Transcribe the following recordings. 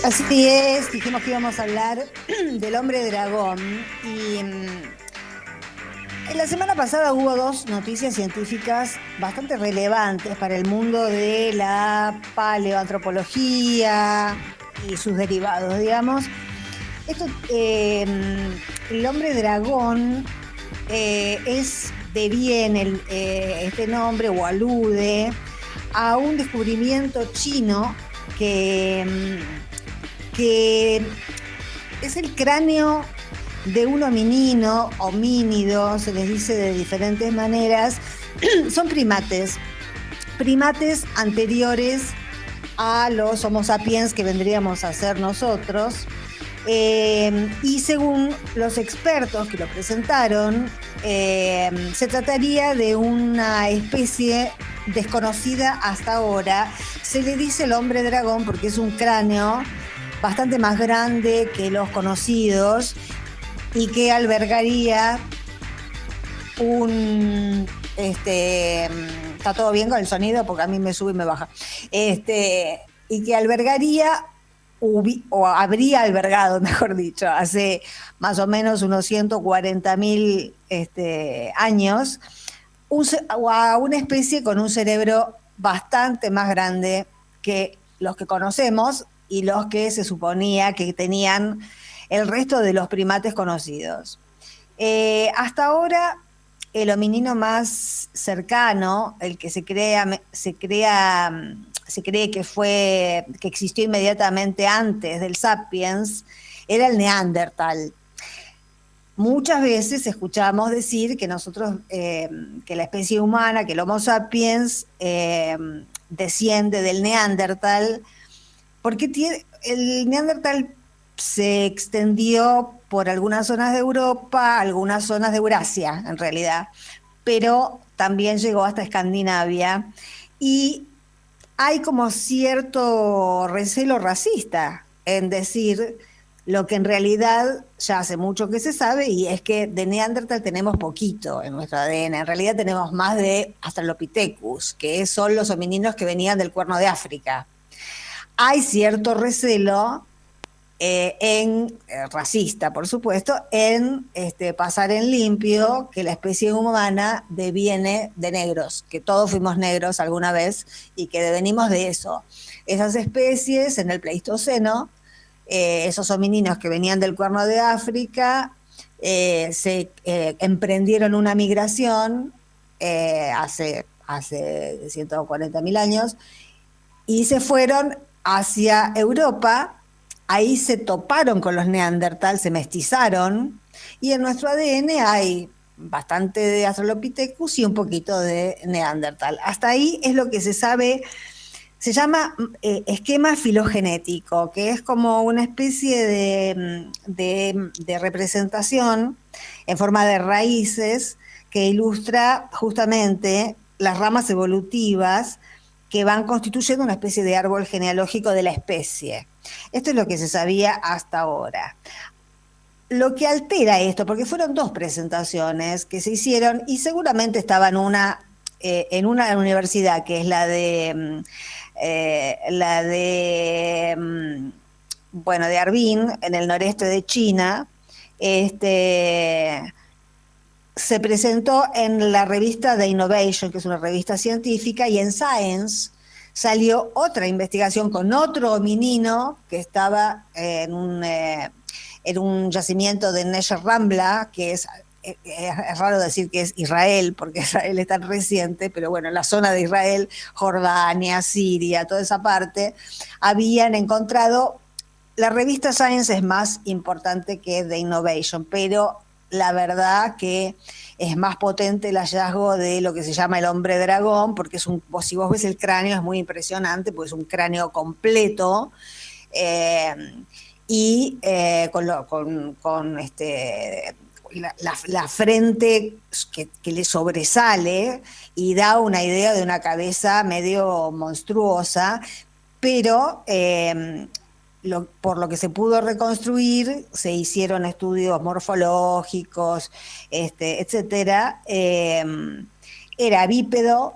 Así es, dijimos que íbamos a hablar del hombre dragón y en la semana pasada hubo dos noticias científicas bastante relevantes para el mundo de la paleoantropología y sus derivados, digamos. Esto, el hombre dragón deviene este nombre o alude a un descubrimiento chino que es el cráneo de un homínido, se les dice de diferentes maneras. Son primates anteriores a los Homo sapiens que vendríamos a ser nosotros. Y según los expertos que lo presentaron, se trataría de una especie desconocida hasta ahora. Se le dice el hombre dragón porque es un cráneo bastante más grande que los conocidos y que albergaría está todo bien con el sonido porque a mí me sube y me baja. Y que albergaría o habría albergado, mejor dicho, hace más o menos unos 140.000 años, a una especie con un cerebro bastante más grande que los que conocemos y los que se suponía que tenían el resto de los primates conocidos. Hasta ahora, el hominino más cercano, el que se cree que existió inmediatamente antes del Sapiens, era el Neandertal. Muchas veces escuchamos decir que que la especie humana, que el Homo sapiens, desciende del Neandertal, porque el Neandertal se extendió por algunas zonas de Europa, algunas zonas de Eurasia, en realidad, pero también llegó hasta Escandinavia, y hay como cierto recelo racista en decir lo que en realidad ya hace mucho que se sabe, y es que de Neandertal tenemos poquito en nuestro ADN. En realidad tenemos más de Australopithecus, que son los homininos que venían del Cuerno de África. Hay cierto recelo racista, por supuesto, en pasar en limpio que la especie humana deviene de negros, que todos fuimos negros alguna vez y que devenimos de eso. Esas especies en el Pleistoceno, esos homininos que venían del Cuerno de África, se emprendieron una migración hace 140.000 años y se fueron hacia Europa. Ahí se toparon con los Neandertal, se mestizaron, y en nuestro ADN hay bastante de Australopithecus y un poquito de Neandertal. Hasta ahí es lo que se sabe. Se llama esquema filogenético, que es como una especie de representación en forma de raíces que ilustra justamente las ramas evolutivas que van constituyendo una especie de árbol genealógico de la especie. Esto es lo que se sabía hasta ahora. Lo que altera esto, porque fueron dos presentaciones que se hicieron y seguramente estaban en una universidad que es de Harbin, en el noreste de China. Se presentó en la revista The Innovation, que es una revista científica, y en Science salió otra investigación con otro hominino que estaba en un yacimiento de Neger Rambla, que es raro decir que es Israel, porque Israel es tan reciente, pero bueno, en la zona de Israel, Jordania, Siria, toda esa parte, habían encontrado. La revista Science es más importante que The Innovation, pero la verdad que es más potente el hallazgo de lo que se llama el hombre dragón, porque si vos ves el cráneo es muy impresionante, porque es un cráneo completo, y con la frente que le sobresale y da una idea de una cabeza medio monstruosa, pero por lo que se pudo reconstruir, se hicieron estudios morfológicos, etcétera. Era bípedo,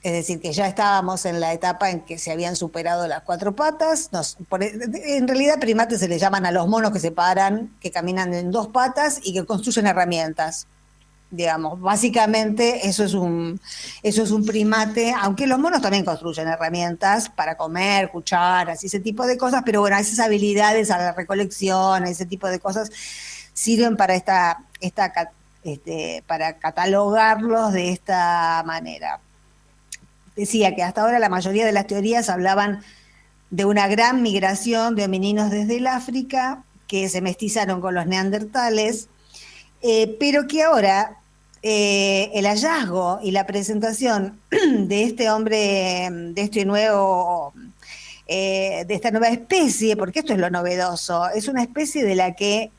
es decir, que ya estábamos en la etapa en que se habían superado las 4 patas. En realidad primates se le llaman a los monos que se paran, que caminan en 2 patas y que construyen herramientas. Digamos, básicamente eso es un primate, aunque los monos también construyen herramientas para comer, cucharas y ese tipo de cosas, pero bueno, esas habilidades a la recolección, ese tipo de cosas sirven para para catalogarlos de esta manera. Decía que hasta ahora la mayoría de las teorías hablaban de una gran migración de homininos desde el África que se mestizaron con los neandertales, pero que ahora el hallazgo y la presentación de este hombre, de esta nueva especie, porque esto es lo novedoso, es una especie de la que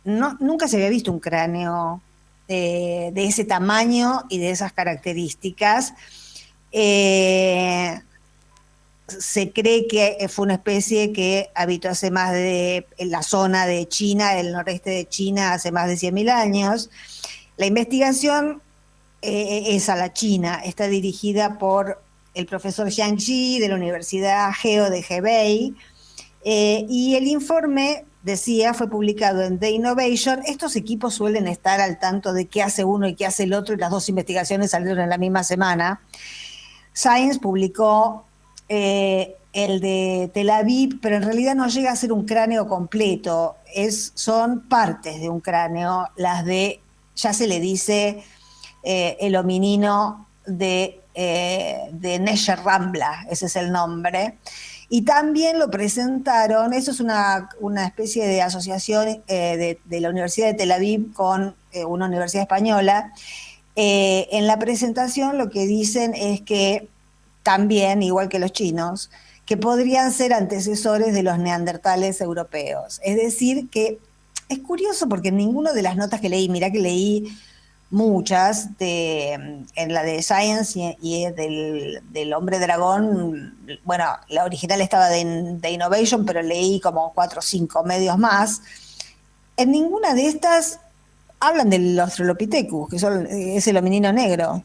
nunca se había visto un cráneo de ese tamaño y de esas características. Se cree que fue una especie que habitó en la zona de China, del noreste de China, hace más de 100.000 años. La investigación es a la China, está dirigida por el profesor Jiang Ji de la Universidad Geo de Hebei, y el informe, decía, fue publicado en The Innovation. Estos equipos suelen estar al tanto de qué hace uno y qué hace el otro, y las 2 investigaciones salieron en la misma semana. Science publicó el de Tel Aviv, pero en realidad no llega a ser un cráneo completo, son partes de un cráneo, ya se le dice el hominino de Nesher Rambla, ese es el nombre. Y también lo presentaron, eso es una especie de asociación de la Universidad de Tel Aviv con una universidad española. En la presentación lo que dicen es que también, igual que los chinos, que podrían ser antecesores de los neandertales europeos. Es decir, que es curioso porque en ninguna de las notas que leí, mirá que leí muchas, en la de Science y del Hombre Dragón, bueno, la original estaba de Innovation, pero leí como 4 o 5 medios más. En ninguna de estas hablan del Australopithecus, que es el hominino negro.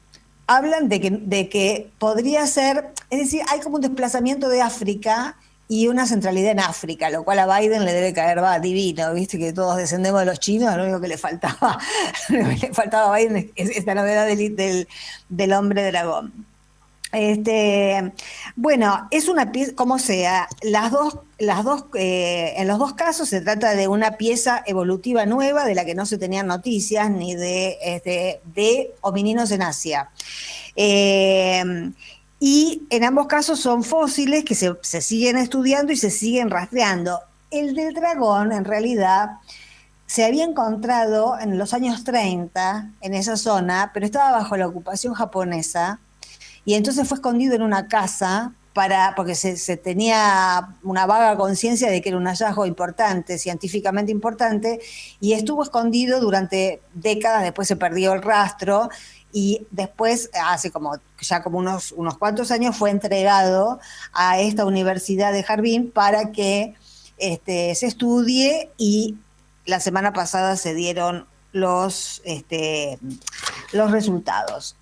Hablan de que podría ser, es decir, hay como un desplazamiento de África y una centralidad en África, lo cual a Biden le debe caer divino, viste que todos descendemos de los chinos, lo único que le faltaba, a Biden es esta novedad del hombre dragón. Bueno, es una pieza, como sea, en los dos casos se trata de una pieza evolutiva nueva de la que no se tenían noticias ni de homininos en Asia. Y en ambos casos son fósiles que se siguen estudiando y se siguen rastreando. El del dragón, en realidad, se había encontrado en los años 30 en esa zona, pero estaba bajo la ocupación japonesa, y entonces fue escondido en una casa porque se tenía una vaga conciencia de que era un hallazgo importante, científicamente importante, y estuvo escondido durante décadas. Después se perdió el rastro, y después, hace como unos cuantos años, fue entregado a esta Universidad de Harbin para que se estudie, y la semana pasada se dieron los resultados.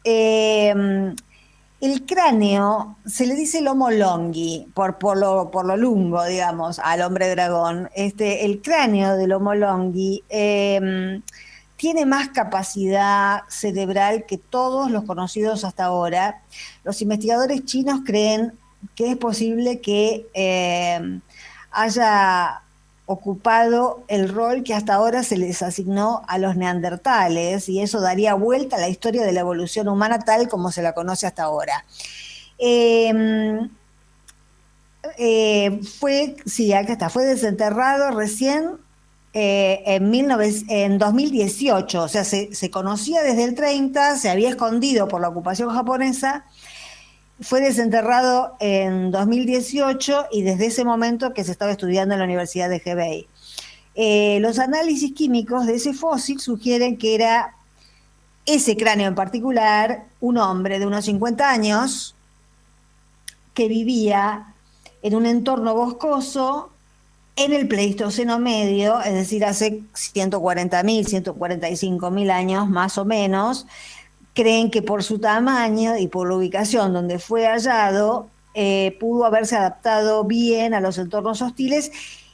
El cráneo se le dice el Homo longi, por lo lungo, digamos, al hombre dragón. El cráneo del Homo longi tiene más capacidad cerebral que todos los conocidos hasta ahora. Los investigadores chinos creen que es posible que haya ocupado el rol que hasta ahora se les asignó a los neandertales, y eso daría vuelta a la historia de la evolución humana tal como se la conoce hasta ahora. Fue desenterrado recién en 2018, o sea, se conocía desde el 30, se había escondido por la ocupación japonesa. Fue desenterrado en 2018 y desde ese momento que se estaba estudiando en la Universidad de Hebei. Los análisis químicos de ese fósil sugieren que era ese cráneo en particular un hombre de unos 50 años que vivía en un entorno boscoso en el Pleistoceno medio, es decir, hace 140.000, 145.000 años más o menos, creen que por su tamaño y por la ubicación donde fue hallado, pudo haberse adaptado bien a los entornos hostiles,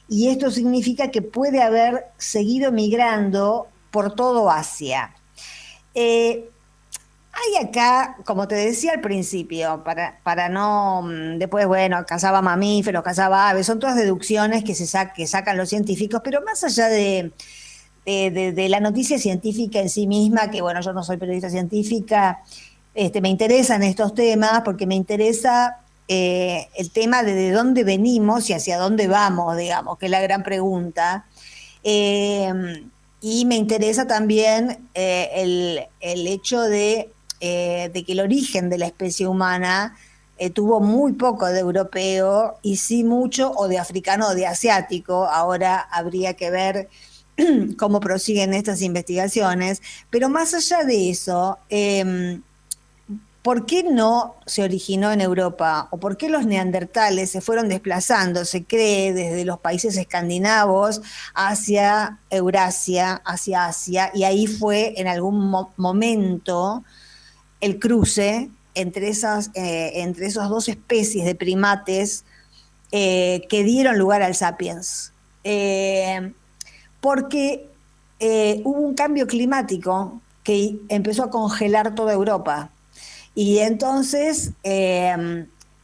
y esto significa que puede haber seguido migrando por todo Asia. Eh, Hay acá, como te decía al principio, para no, después, bueno, cazaba mamíferos, cazaba aves, son todas deducciones que sacan los científicos, pero más allá de la noticia científica en sí misma, que bueno, yo no soy periodista científica, me interesan estos temas porque me interesa el tema de dónde venimos y hacia dónde vamos, digamos, que es la gran pregunta. Eh, y me interesa también el hecho de que el origen de la especie humana tuvo muy poco de europeo y sí mucho o de africano o de asiático. Ahora habría que ver cómo prosiguen estas investigaciones, pero más allá de eso, ¿por qué no se originó en Europa? ¿O por qué los neandertales se fueron desplazando, se cree, desde los países escandinavos hacia Eurasia, hacia Asia? Y ahí fue en algún momento el cruce entre esas dos especies de primates que dieron lugar al sapiens. Porque hubo un cambio climático que empezó a congelar toda Europa. Y entonces,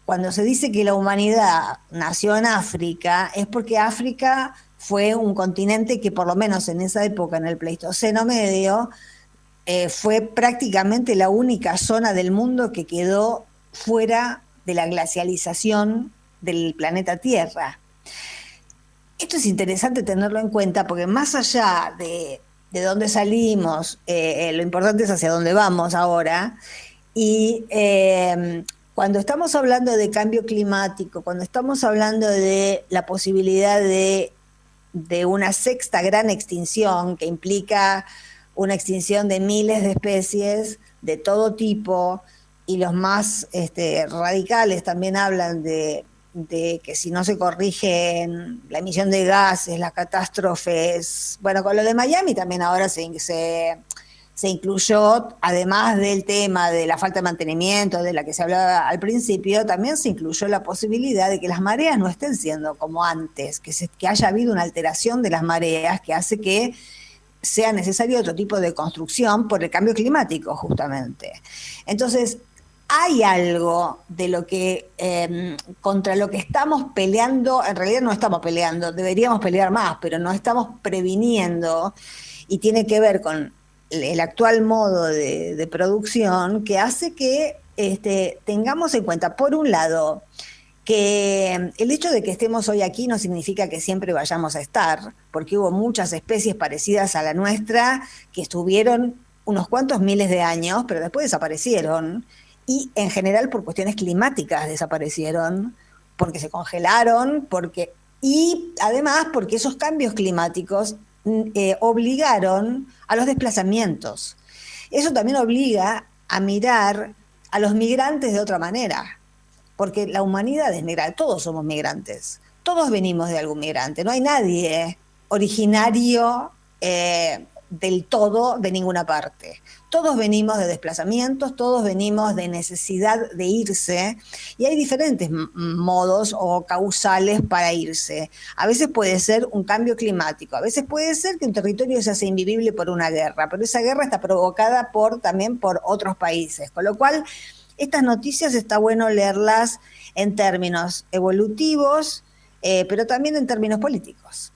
cuando se dice que la humanidad nació en África, es porque África fue un continente que por lo menos en esa época, en el Pleistoceno medio, fue prácticamente la única zona del mundo que quedó fuera de la glacialización del planeta Tierra. Esto es interesante tenerlo en cuenta porque más allá de dónde salimos, lo importante es hacia dónde vamos ahora. Y cuando estamos hablando de cambio climático, cuando estamos hablando de la posibilidad de una sexta gran extinción que implica una extinción de miles de especies de todo tipo, y los más radicales también hablan de que si no se corrigen la emisión de gases, las catástrofes, bueno, con lo de Miami también ahora se incluyó, además del tema de la falta de mantenimiento de la que se hablaba al principio, también se incluyó la posibilidad de que las mareas no estén siendo como antes, que haya habido una alteración de las mareas que hace que sea necesario otro tipo de construcción por el cambio climático, justamente. Entonces, hay algo de lo que contra lo que estamos peleando, en realidad no estamos peleando, deberíamos pelear más, pero no estamos previniendo, y tiene que ver con el actual modo de producción, que hace que tengamos en cuenta, por un lado, que el hecho de que estemos hoy aquí no significa que siempre vayamos a estar, porque hubo muchas especies parecidas a la nuestra que estuvieron unos cuantos miles de años, pero después desaparecieron, y en general por cuestiones climáticas desaparecieron, porque se congelaron, y además porque esos cambios climáticos obligaron a los desplazamientos. Eso también obliga a mirar a los migrantes de otra manera, porque la humanidad es migrante, todos somos migrantes, todos venimos de algún migrante, no hay nadie originario del todo de ninguna parte. Todos venimos de desplazamientos, todos venimos de necesidad de irse, y hay diferentes modos o causales para irse. A veces puede ser un cambio climático, a veces puede ser que un territorio se hace invivible por una guerra, pero esa guerra está provocada también por otros países, con lo cual estas noticias está bueno leerlas en términos evolutivos, pero también en términos políticos.